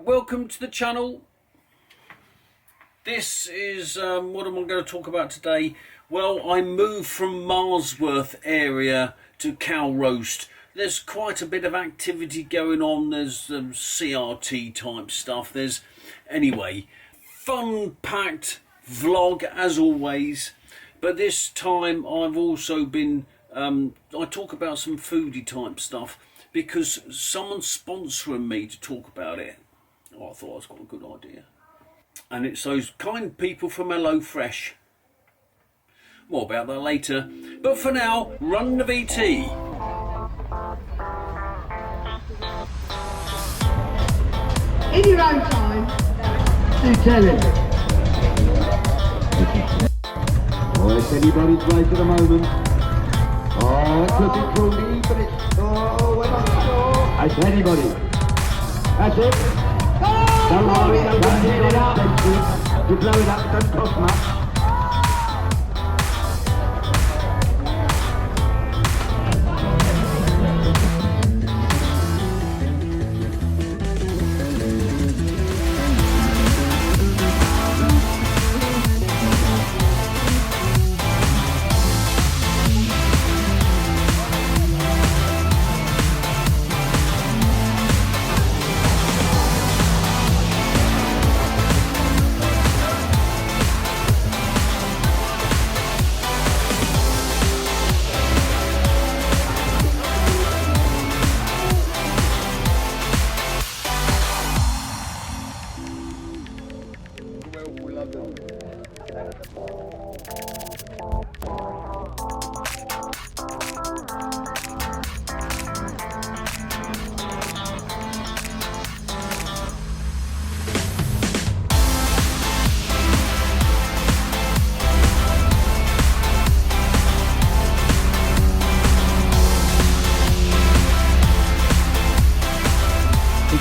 welcome to the channel. This is what am I going to talk about today? Well, I moved from Marsworth area to Cowroast. There's quite a bit of activity going on. There's CRT type stuff. Anyway, fun packed vlog as always, but this time I've also been I talk about some foodie type stuff because someone's sponsoring me to talk about it. I thought that's quite a good idea. And it's those kind people from HelloFresh. More about that later. But for now, run the VT. In your own time, do tell him. Oh, it's anybody's race at the moment. Oh, it's looking cruelly, but it's... Oh, well, it's anybody. That's it. Don't worry, don't get it up. You blow it up, it doesn't cost much.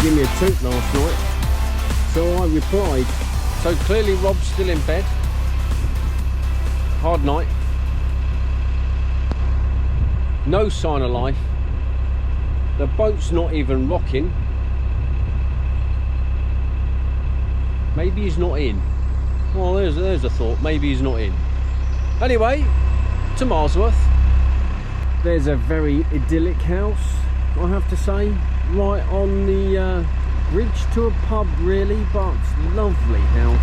Give me a toot last night, so I replied. So clearly Rob's still in bed. Hard night. No sign of life. The boat's not even rocking. Maybe he's not in. Well, there's a thought. Maybe he's not in. Anyway, to Marsworth. There's a very idyllic house, I have to say. Right on the bridge to a pub really, but lovely house.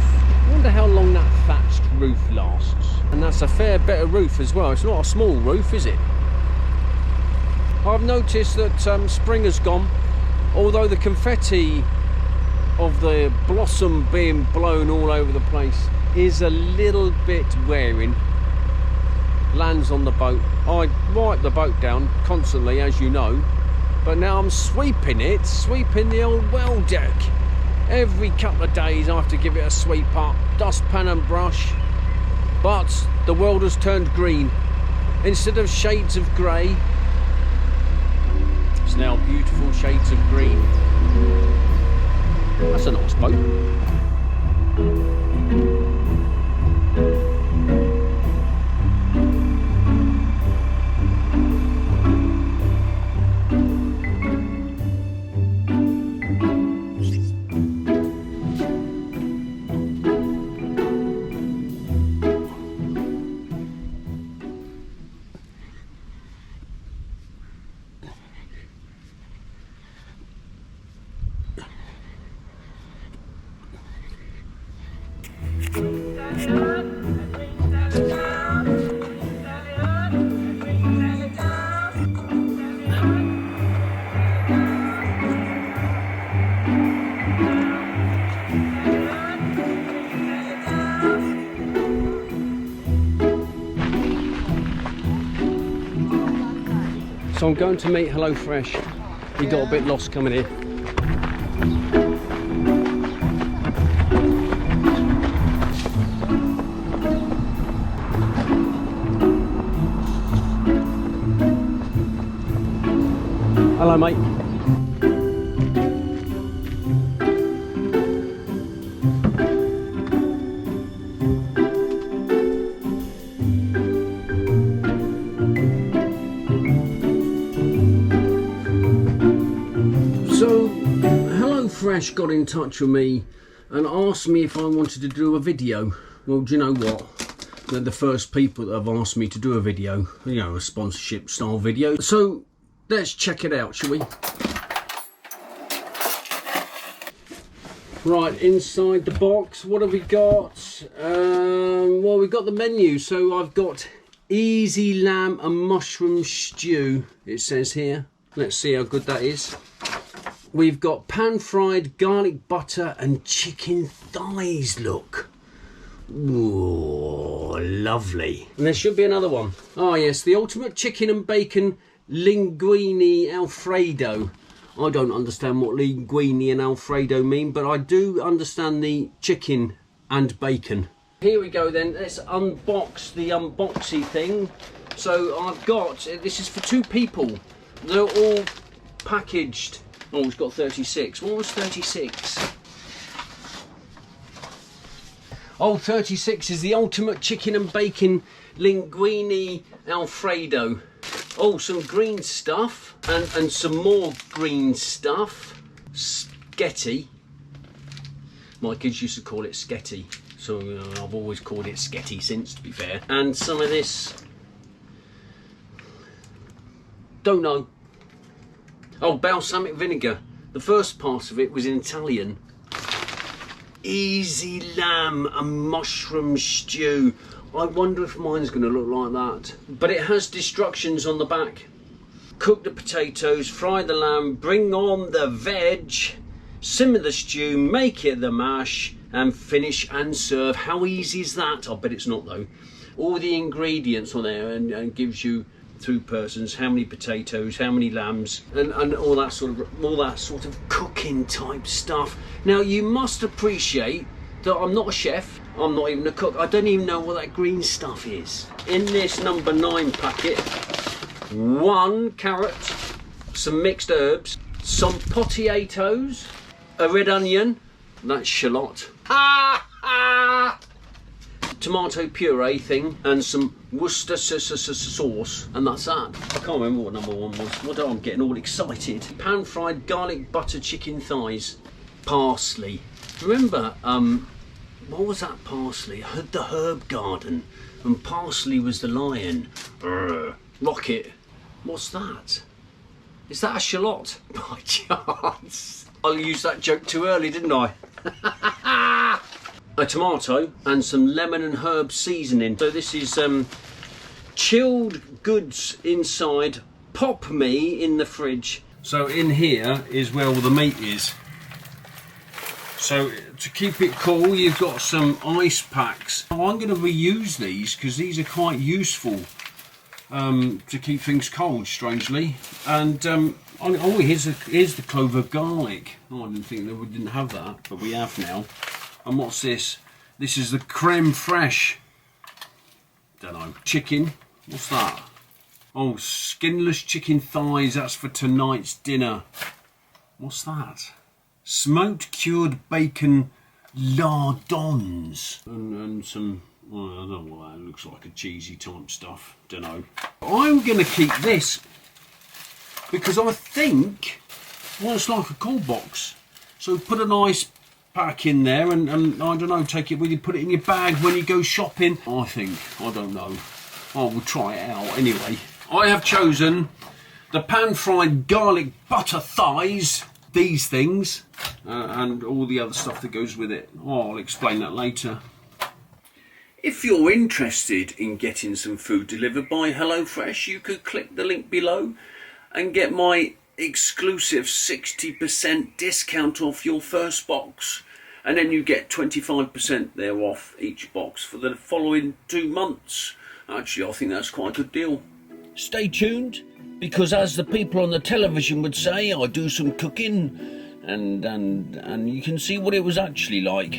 I wonder how long that thatched roof lasts. And that's a fair bit of roof as well. It's not a small roof, is it? I've noticed that spring has gone, although the confetti of the blossom being blown all over the place is a little bit wearing. Lands on the boat. I wipe the boat down constantly, as you know. But now I'm sweeping the old well deck. Every couple of days I have to give it a sweep up, dustpan and brush. But the world has turned green. Instead of shades of grey, it's now beautiful shades of green. That's a nice boat. So I'm going to meet HelloFresh. We got a bit lost coming here. Hello, mate. HelloFresh got in touch with me and asked me if I wanted to do a video. Well, do you know what? They're the first people that have asked me to do a video, you know, a sponsorship style video. So let's check it out, shall we? Right, inside the box, what have we got? Well, we've got the menu. So I've got easy lamb and mushroom stew, it says here. Let's see how good that is. We've got pan-fried garlic butter and chicken thighs, look. Ooh, lovely. And there should be another one. Oh yes, the ultimate chicken and bacon linguine Alfredo. I don't understand what linguine and Alfredo mean, but I do understand the chicken and bacon. Here we go then, let's unbox the unboxy thing. So I've got, this is for 2 people. They're all packaged. Oh, it's got 36. What was 36? Oh, 36 is the ultimate chicken and bacon linguine Alfredo. Oh, some green stuff and some more green stuff. Sketty. My kids used to call it sketty, so I've always called it sketty since, to be fair. And some of this, don't know. Oh, balsamic vinegar. The first part of it was in Italian. Easy lamb and mushroom stew. I wonder if mine's going to look like that. But it has instructions on the back. Cook the potatoes, fry the lamb, bring on the veg, simmer the stew, make it the mash, and finish and serve. How easy is that? I bet it's not though. All the ingredients on there and gives you 2 persons, how many potatoes, how many lambs, and all that sort of cooking type stuff. Now you must appreciate that I'm not a chef, I'm not even a cook, I don't even know what that green stuff is. In this number 9 packet, 1 carrot, some mixed herbs, some potatoes, a red onion, that's shallot, tomato puree thing, and some Worcestershire sauce, and that's that. I can't remember what number 1 was. What, I'm getting all excited. Pan fried garlic butter chicken thighs, parsley. Remember, what was that parsley? The herb garden, and parsley was the lion. Rocket. What's that? Is that a shallot? By chance. I used that joke too early, didn't I? A tomato and some lemon and herb seasoning. So this is chilled goods inside. Pop me in the fridge. So in here is where all the meat is. So to keep it cool, you've got some ice packs. Now, I'm going to reuse these because these are quite useful to keep things cold, strangely. And oh, here's the clove of garlic. Oh, I didn't think that we didn't have that, but we have now. And what's this? This is the creme fraiche. Don't know. Chicken. What's that? Oh, skinless chicken thighs. That's for tonight's dinner. What's that? Smoked cured bacon lardons. And some, well, I don't know what that looks like, a cheesy type stuff. Don't know. I'm going to keep this because I think, well, it's like a cold box. So put a nice pack in there and I don't know, take it with you, put it in your bag when you go shopping. I don't know. I will try it out anyway. I have chosen the pan-fried garlic butter thighs, these things, and all the other stuff that goes with it. Oh, I'll explain that later. If you're interested in getting some food delivered by HelloFresh, you could click the link below and get my exclusive 60% discount off your first box, and then you get 25% there off each box for the following 2 months. Actually, I think that's quite a good deal. Stay tuned, because as the people on the television would say, I do some cooking, and you can see what it was actually like.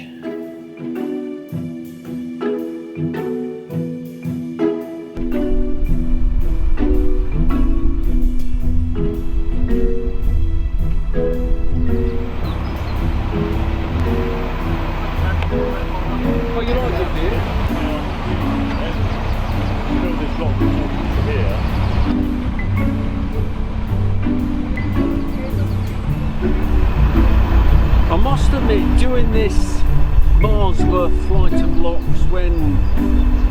admit, doing this Marsworth flight of locks when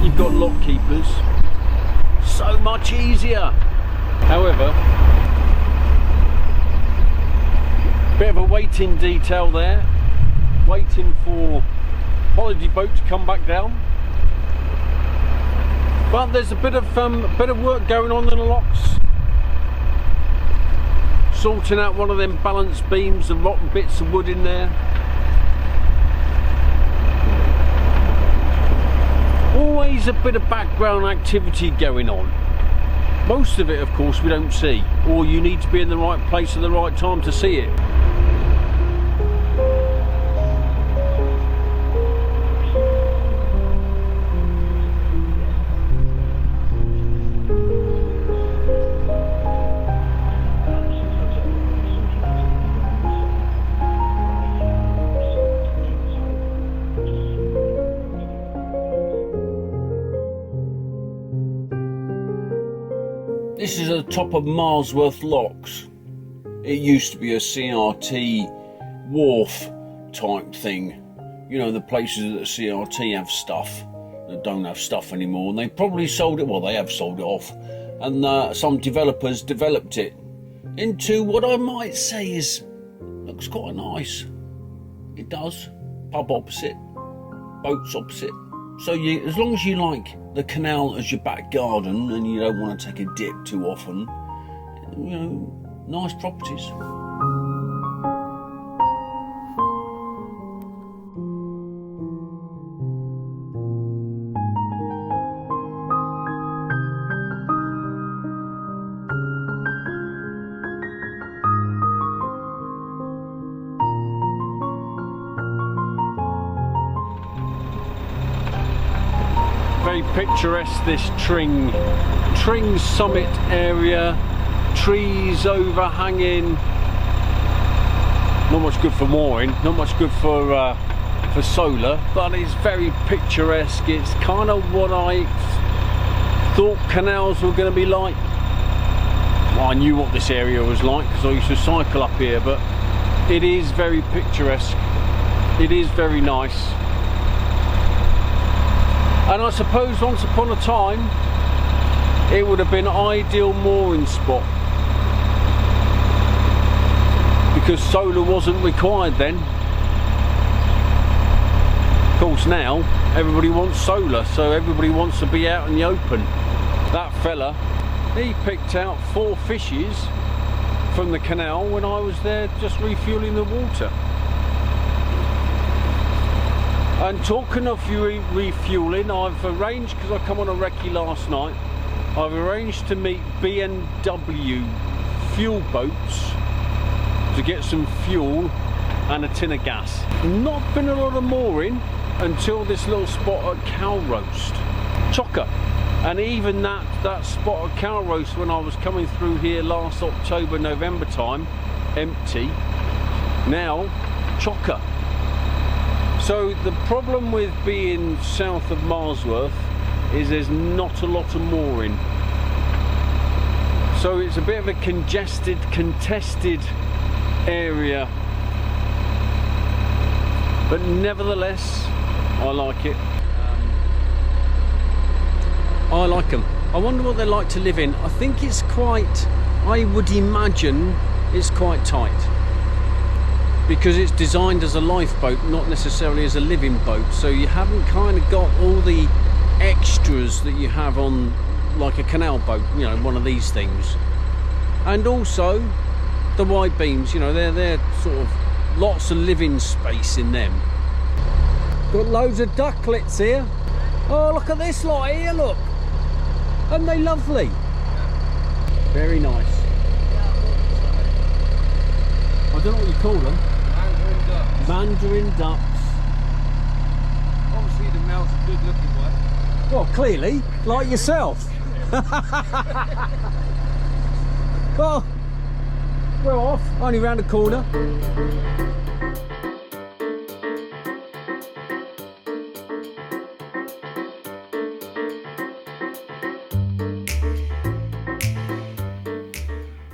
you've got lock keepers, so much easier. However, bit of a waiting detail there, waiting for holiday boat to come back down. But there's a bit of work going on in the locks, sorting out one of them balance beams and rotten bits of wood in there. Always a bit of background activity going on. Most of it, of course, we don't see, or you need to be in the right place at the right time to see it. This is at the top of Marsworth Locks. It used to be a CRT wharf type thing. You know, the places that CRT have stuff that don't have stuff anymore, and they probably sold it, well, they have sold it off, and some developers developed it into what I might say is, looks quite nice. It does. Pub opposite, boats opposite. So as long as you like the canal as your back garden and you don't want to take a dip too often, you know, nice properties. Very picturesque, this Tring summit area, trees overhanging. Not much good for mooring, not much good for solar, but it's very picturesque. It's kind of what I thought canals were going to be like. Well, I knew what this area was like because I used to cycle up here, but it is very picturesque. It is very nice. And I suppose once upon a time it would have been an ideal mooring spot because solar wasn't required then. Of course now everybody wants solar, so everybody wants to be out in the open. That fella, he picked out 4 fishes from the canal when I was there just refuelling the water. And talking of refueling, I've arranged, because I come on a recce last night, I've arranged to meet B&W fuel boats to get some fuel and a tin of gas. Not been a lot of mooring until this little spot at Cowroast. Chocker. And even that spot at Cowroast when I was coming through here last October, November time, empty. Now, chocker. So the problem with being south of Marsworth is there's not a lot of mooring. So it's a bit of a congested, contested area. But nevertheless, I like it. I like them. I wonder what they're like to live in. I think it's quite, I would imagine it's quite tight. Because it's designed as a lifeboat, not necessarily as a living boat, so you haven't kind of got all the extras that you have on like a canal boat, you know, one of these things. And also the wide beams, you know, they're sort of lots of living space in them. Got loads of ducklets here. Oh, look at this lot here, look. Aren't they lovely? Very nice. I don't know what you call them. Mandarin ducks. Mandarin ducks. Obviously the male's a good looking one. Well, clearly, like yourself. Well, we're off, only round the corner.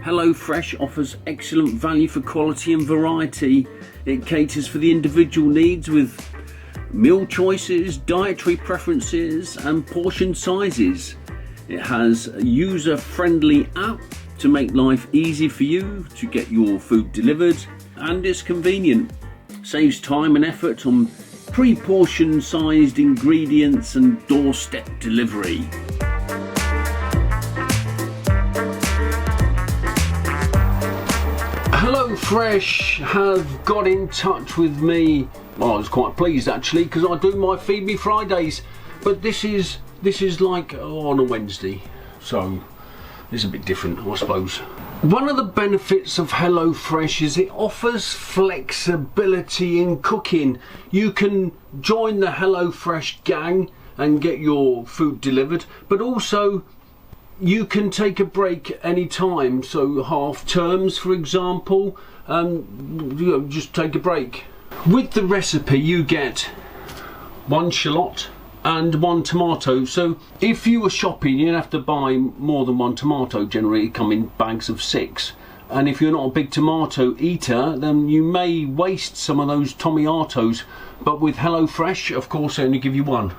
HelloFresh offers excellent value for quality and variety. It caters for the individual needs with meal choices, dietary preferences and portion sizes. It has a user-friendly app to make life easy for you to get your food delivered, and it's convenient. Saves time and effort on pre-portion sized ingredients and doorstep delivery. HelloFresh have got in touch with me. Well, I was quite pleased actually, because I do my Feed Me Fridays, but this is like on a Wednesday, so it's a bit different, I suppose. One of the benefits of HelloFresh is it offers flexibility in cooking. You can join the HelloFresh gang and get your food delivered, but also you can take a break anytime. So half terms, for example, just take a break. With the recipe, you get 1 shallot and 1 tomato. So if you were shopping, you'd have to buy more than 1 tomato. Generally, it come in bags of 6. And if you're not a big tomato eater, then you may waste some of those tomatoes. But with HelloFresh, of course, they only give you 1.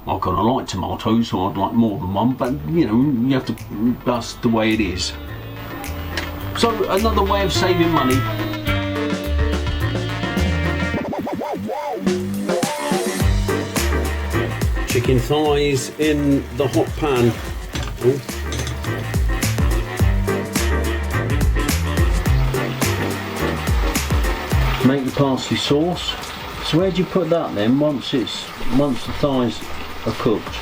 I kind of like tomatoes, so I'd like more than 1, but you know, you have to, that's the way it is. So another way of saving money. Chicken thighs in the hot pan. Ooh. Make the parsley sauce. So where do you put that then once the thighs are cooked?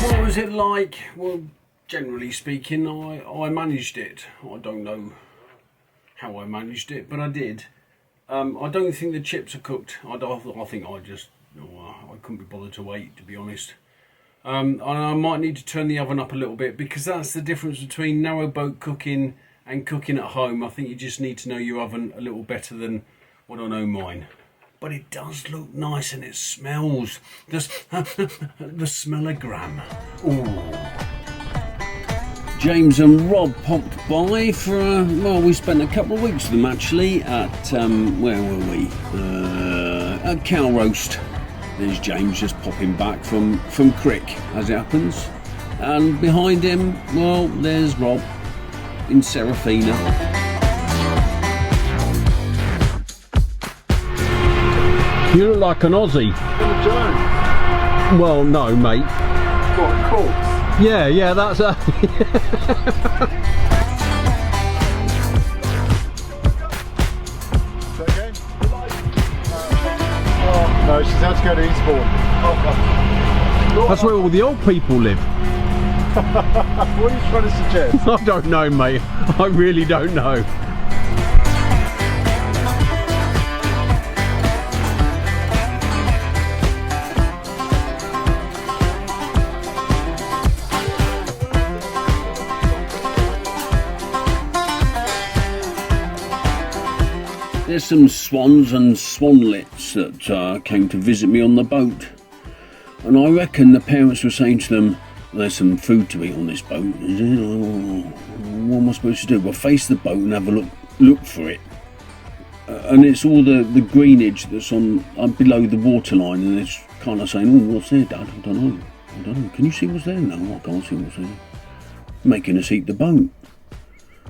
What was it like? Well, generally speaking, I managed it. I don't know how I managed it, but I did. I don't think the chips are cooked. I think I couldn't be bothered to wait, to be honest. And I might need to turn the oven up a little bit, because that's the difference between narrowboat cooking and cooking at home. I think you just need to know your oven a little better than what I know mine. But it does look nice and it smells. The smellogram. Ooh. James and Rob popped by for well, we spent a couple of weeks with them actually at where were we? At Cowroast. There's James just popping back from Crick, as it happens, and behind him, well, there's Rob in Serafina. You look like an Aussie. Well, no, mate. What, cool? Yeah, that's a. No, she's had to go to Eastbourne. That's where all the old people live. What are you trying to suggest? I don't know, mate. I really don't know. There's some swans and swanlets that came to visit me on the boat, and I reckon the parents were saying to them, there's some food to eat on this boat. What am I supposed to do? Well, face the boat and have a look for it. And it's all the greenage that's on below the waterline, and it's kind of saying, oh, what's there, Dad? I don't know. Can you see what's there? No, I can't see what's there. Making us eat the boat.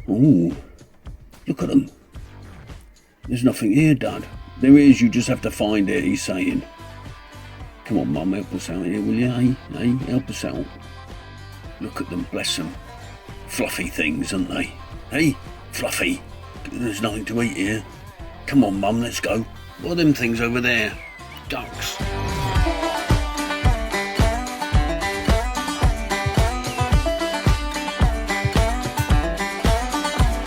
Oh, look at them. There's nothing here, Dad. There is, you just have to find it, he's saying. Come on, Mum, help us out here, will you? Hey, help us out. Look at them, bless them. Fluffy things, aren't they? Hey, fluffy. There's nothing to eat here. Come on, Mum, let's go. What are them things over there? Ducks.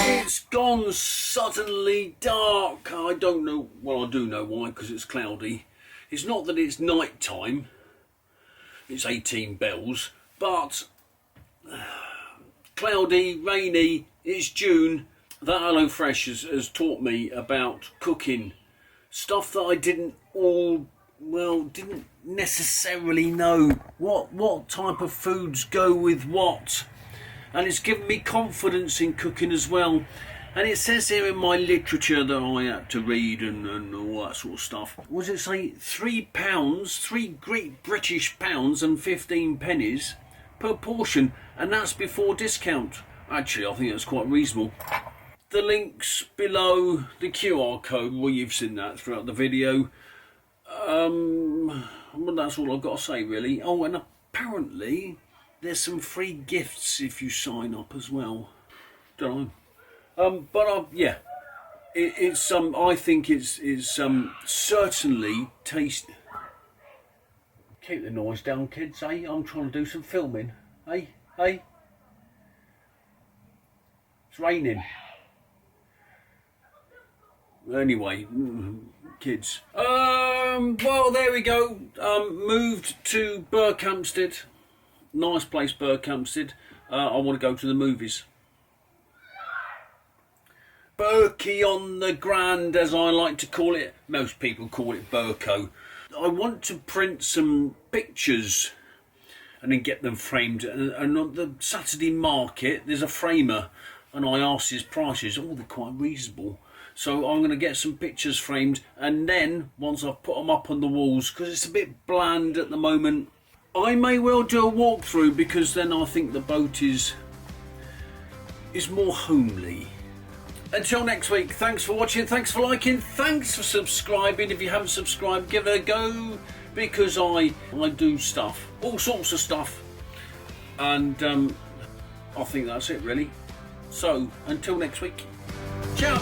It's gone suddenly dark. I don't know, well, I do know why, because it's cloudy. It's not that it's night time, it's 18 bells, but cloudy, rainy, it's June. That HelloFresh has taught me about cooking stuff that I didn't necessarily know what type of foods go with what, and it's given me confidence in cooking as well. And it says here in my literature that I had to read and all that sort of stuff. What does it say? £3, 3 Great British pounds and 15 pennies per portion, and that's before discount. Actually, I think that's quite reasonable. The links below, the QR code, well, you've seen that throughout the video. Well, that's all I've got to say, really. Oh, and apparently there's some free gifts if you sign up as well. Don't know. Yeah, it's I think it's certainly tasty. Keep the noise down, kids. Eh? I'm trying to do some filming. Hey, hey. It's raining. Anyway, kids. Well, there we go. Moved to Berkhamsted. Nice place, Berkhamsted. I want to go to the movies. Berkey on the Grand, as I like to call it. Most people call it Burko. I want to print some pictures and then get them framed. And on the Saturday market, there's a framer, and I asked his prices. Oh, they're quite reasonable. So I'm going to get some pictures framed, and then once I've put them up on the walls, because it's a bit bland at the moment, I may well do a walkthrough, because then I think the boat is more homely. Until next week, thanks for watching, thanks for liking, thanks for subscribing. If you haven't subscribed, give it a go, because I do stuff, all sorts of stuff, and I think that's it really. So until next week, ciao.